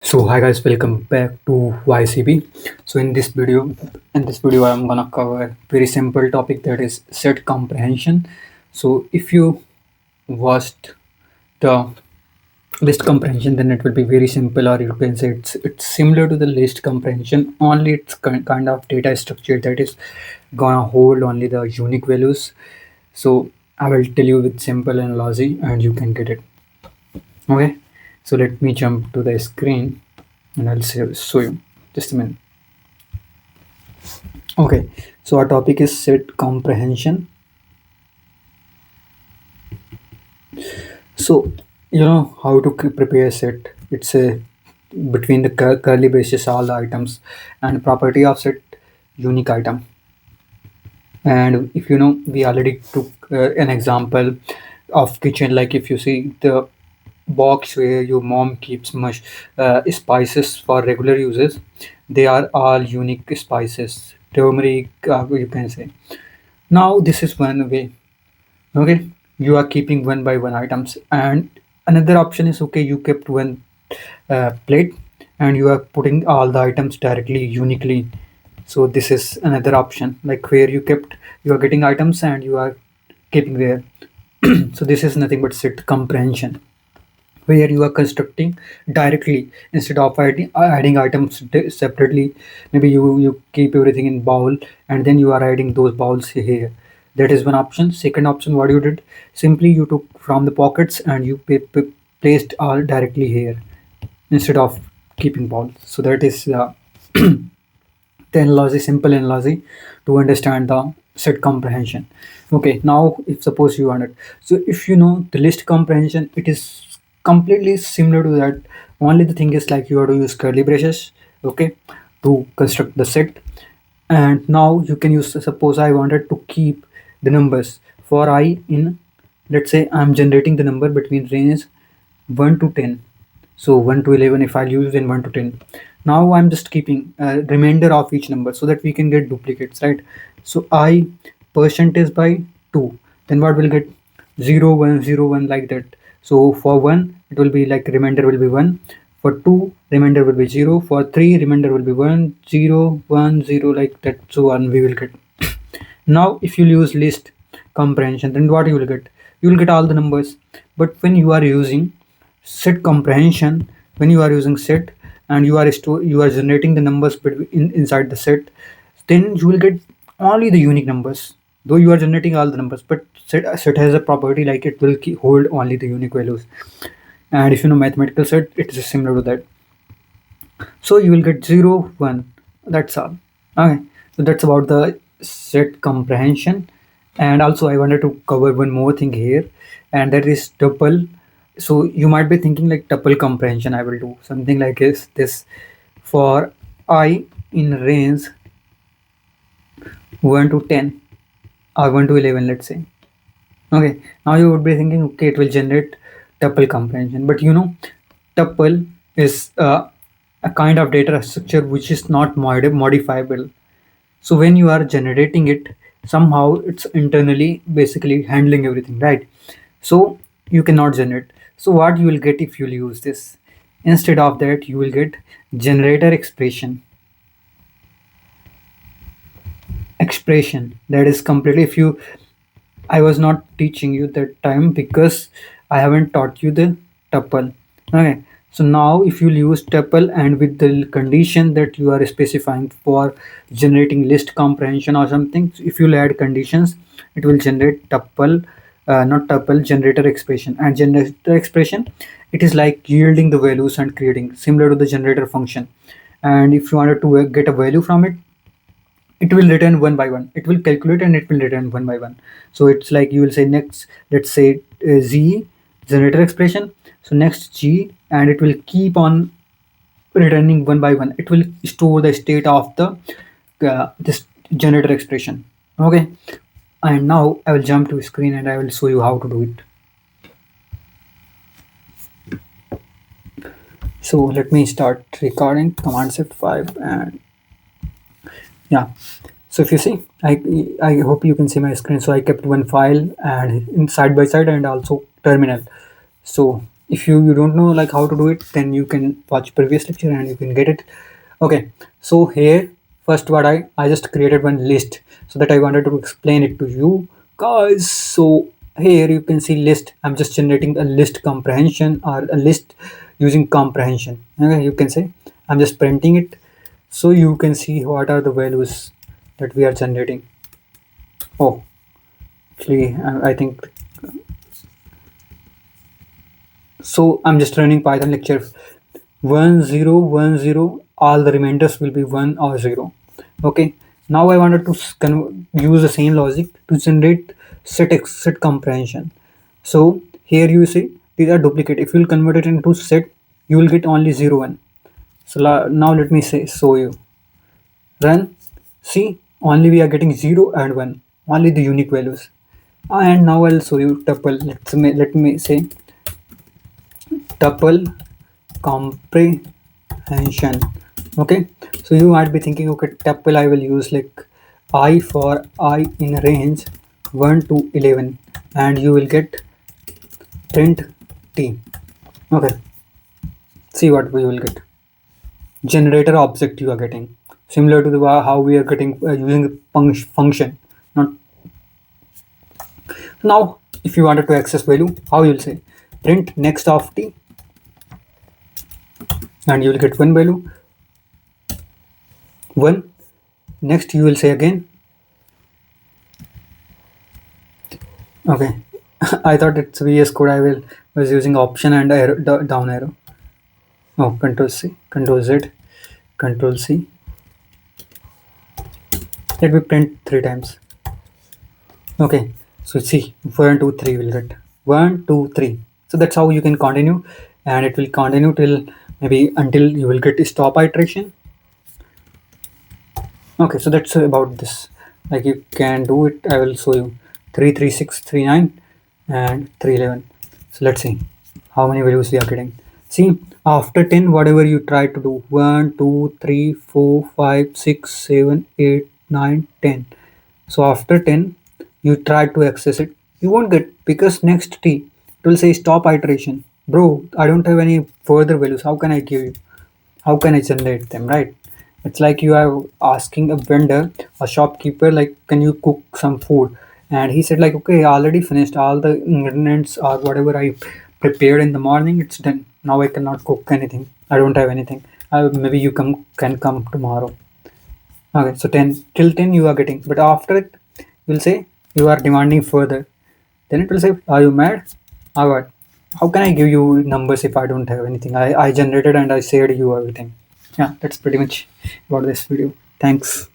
So hi guys, welcome back to YCB. So in this video I'm gonna cover very simple topic, that is set comprehension. So if you watched the list comprehension, then it will be very simple, or you can say it's similar to the list comprehension, only it's kind of data structure that is gonna hold only the unique values. So I will tell you with simple analogy and you can get it. Okay, so let me jump to the screen and I'll show you. Just a minute. Okay, so our topic is set comprehension. So you know how to prepare a set. It's a between the curly braces all the items and property of set unique item. And if you know, we already took an example of kitchen. Like if you see the box where your mom keeps much spices for regular uses, they are all unique spices. Turmeric, you can say. Now this is one way. Okay, you are keeping one by one items, and another option is, okay, you kept one plate and you are putting all the items directly uniquely. So this is another option, like where you are getting items and you are keeping there. So this is nothing but set comprehension, where you are constructing directly instead of adding items separately. Maybe you keep everything in bowl and then you are adding those bowls here. That is one option. Second option, what you did, simply you took from the pockets and you placed all directly here instead of keeping balls. So that is the analogy, simple analogy to understand the set comprehension. Okay, now if suppose you want it, so if you know the list comprehension, it is completely similar to that. Only the thing is, like, you have to use curly braces, okay, to construct the set. And now you can use, suppose I wanted to keep the numbers for I in, let's say I'm generating the number between range 1 to 10. So 1 to 11, if I'll use in 1 to 10. Now I'm just keeping a remainder of each number so that we can get duplicates, right? So I percentage by 2, then what will get 0 1 0 1, like that. So for 1 it will be like remainder will be 1, for 2 remainder will be 0, for 3 remainder will be 1 0 1 0, like that. So on we will get. Now if you use list comprehension, then what you will get, you will get all the numbers. But when you are using set comprehension, when you are using set and you are generating the numbers inside the set, then you will get only the unique numbers, though you are generating all the numbers. But set has a property like it will hold only the unique values. And if you know mathematical set, it is similar to that. So you will get 0 1, that's all. Okay, so that's about the set comprehension. And also I wanted to cover one more thing here, and that is tuple. So you might be thinking, like, tuple comprehension, I will do something like this for I in range 1 to 10 or 1 to 11, let's say. Okay, now you would be thinking, okay, it will generate tuple comprehension. But you know, tuple is a kind of data structure which is not modifiable. So when you are generating it, somehow it's internally basically handling everything, right? So you cannot generate. So what you will get if you use this, instead of that, you will get generator expression that is completely, if you, I was not teaching you that time because I haven't taught you the tuple. Okay. So now if you use tuple and with the condition that you are specifying for generating list comprehension or something, if you add conditions, it will generate tuple, not tuple, generator expression. And generator expression, it is like yielding the values and creating, similar to the generator function. And if you wanted to get a value from it, it will return one by one, it will calculate and it will return one by one. So it's like you will say next, let's say z generator expression, so next g, and it will keep on returning one by one. It will store the state of the this generator expression. Okay, and now I will jump to screen and I will show you how to do it. So let me start recording, command shift 5, and yeah. So if you see, I hope you can see my screen. So I kept one file and in side by side and also terminal. So If you don't know like how to do it, then you can watch previous lecture and you can get it. Okay, so here first what I just created one list so that I wanted to explain it to you guys. So here you can see list. I'm just generating a list comprehension or a list using comprehension. Okay, you can say I'm just printing it so you can see what are the values that we are generating. Oh, actually I think so. I'm just running Python lecture 1010, all the remainders will be 1 or 0. Okay, now I wanted to use the same logic to generate set comprehension. So here you see these are duplicate. If you will convert it into set, you will get only 0 1. So now let me say show you. Run. See, only we are getting 0 and 1, only the unique values. And now I'll show you tuple. Let me say tuple comprehension. Okay, so you might be thinking, okay, tuple I will use like I for I in range 1 to 11, and you will get print t. Okay, see what we will get. Generator object you are getting similar to the how we are getting using the function. Not now. If you wanted to access value, how you will say print next of t, and you will get one value 1. Next you will say again. Okay, I thought it's VS Code. I will was using option and arrow, down arrow. Oh, Control C, Control Z, Control C. Let me print 3 times. Okay, so see 1 2 3 will get 1 2 3. So that's how you can continue, and it will continue till maybe until you will get stop iteration. Okay, so that's about this. Like you can do it. I will show you 3 3 6 3 9 and 3 11. So let's see how many values we are getting. See, after 10, whatever you try to do 1 2 3 4 5 6 7 8 9 10. So after 10, you try to access it, you won't get, because next t it will say stop iteration. Bro, I don't have any further values. How can I give you? How can I generate them, right? It's like you are asking a vendor, a shopkeeper, like, can you cook some food? And he said, like, okay, I already finished all the ingredients or whatever I prepared in the morning. It's done. Now I cannot cook anything. I don't have anything. Maybe you can come tomorrow. Okay, so 10 till 10 you are getting, but after it, you'll say you are demanding further. Then it will say, are you mad? Or what? How can I give you numbers if I don't have anything? I generated and I shared you everything. Yeah, that's pretty much about this video. Thanks.